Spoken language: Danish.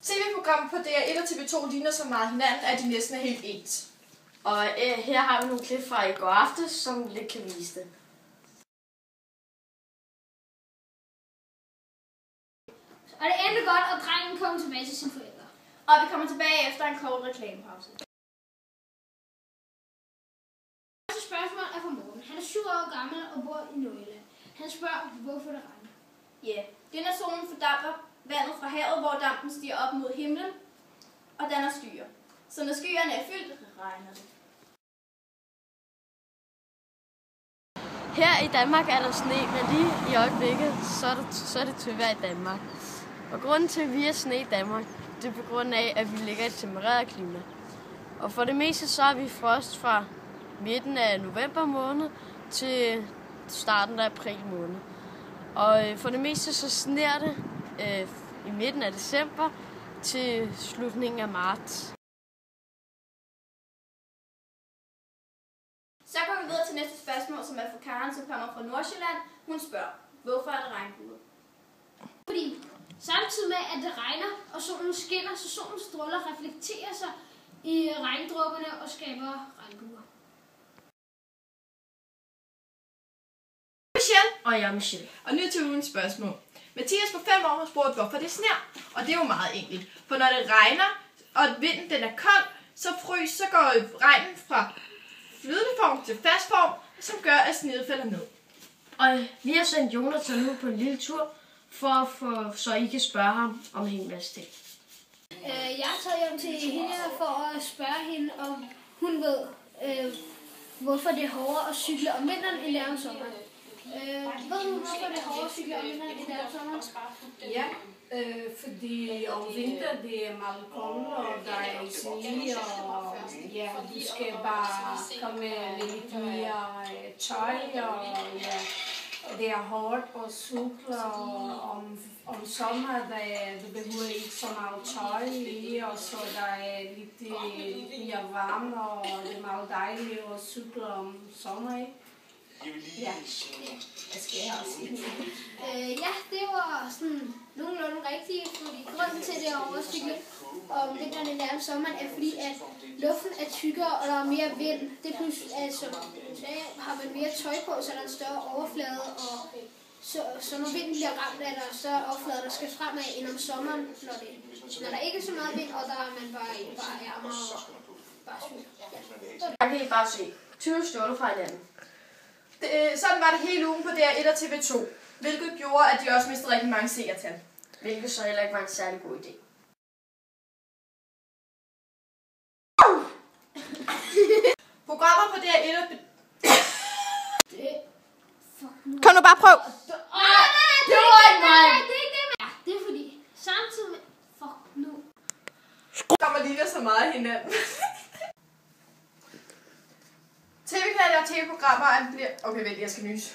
TV-programmer på DR1 og TV2 ligner så meget hinanden, at de næsten er helt ens. Og her har vi nogle klip fra i går aftes, som lidt kan vise det. Og det endte godt, og drengen kom tilbage til sine forældre. Og vi kommer tilbage efter en kort reklamepause. Første spørgsmål er fra Morten. Han er 7 år gammel og bor i Nordjylland. Han spørger, hvorfor det regner. Ja, det er når solen fordamper vandet fra havet, hvor dampen stiger op mod himlen og danner skyer. Så når skyerne er fyldt, regner det. Her i Danmark er der sne, men lige i øjeblikket, så er det tøvejr i Danmark. Og grunden til, at vi er sne i Danmark, det er på grund af, at vi ligger i et tempereret klima. Og for det meste, så er vi frost fra midten af november måned til starten af april måned. Og for det meste, så sner det i midten af december til slutningen af marts. Så går vi videre til næste spørgsmål, som er fra Karen, som kommer fra Nordsjælland. Hun spørger, hvorfor er det regnbuer? Fordi samtidig med, at det regner, og solen skinner, så solens stråler reflekterer sig i regndråberne og skaber regnbuer. Michelle. Og jeg er Michelle. Og nu til ugens spørgsmål. Mathias på 5 år har spurgt, hvorfor det sner. Og det er jo meget enkelt. For når det regner, og vinden den er kold, så går regnen fra flydende form til fast form, som gør, at sneet falder ned. Og vi har sendt Jonathan ud på en lille tur, så I kan spørge ham om en hel masse ting. Jeg har taget hjem til hende for at spørge hende, om hun ved, hvorfor det er hårdere at cykle om vinteren end det er om sommeren. Ved du, hvorfor det er hårdere at cykle om vinteren end det er om sommeren? Ja, fordi om vinteren det er meget koldt, og der er sne, og ja, du skal bare komme med lidt mere tøj, og ja, det er hårdt at cykle, og om sommer, du behøver ikke så meget tøj i, og så der er lidt mere varme, og det er meget dejligt at cykle om sommer, ikke? Ja, det skal jeg også sige. Ja, det var sådan nogenlunde rigtigt, fordi grunden til det er overcykle om vinteren end det er om sommeren, er fordi, at luften er tykkere, og der er mere vind. Det plus, altså, så har man mere tøj på, så er der en større overflade, og så når vinden bliver ramt, er der en større overflade, der skal fremad end om sommeren, når der ikke er så meget vind, og der er man bare ærmer og bare cykler. Ja. Jeg kan I bare se 20 stjåler fra hinanden. Sådan var det hele ugen på DR1 og TV2, hvilket gjorde, at de også mistede rigtig mange seertal. Hvilket så heller ikke var en særlig god idé. Programmer på DR1 og... Kom nu bare prøv! Det var ikke mig! Det er ikke det, ja, det er fordi, samtidig med... Fuck nu. Kommer ligner så meget hinanden. TV-kanaler og TV-programmer bliver... Okay, vent, jeg skal nys.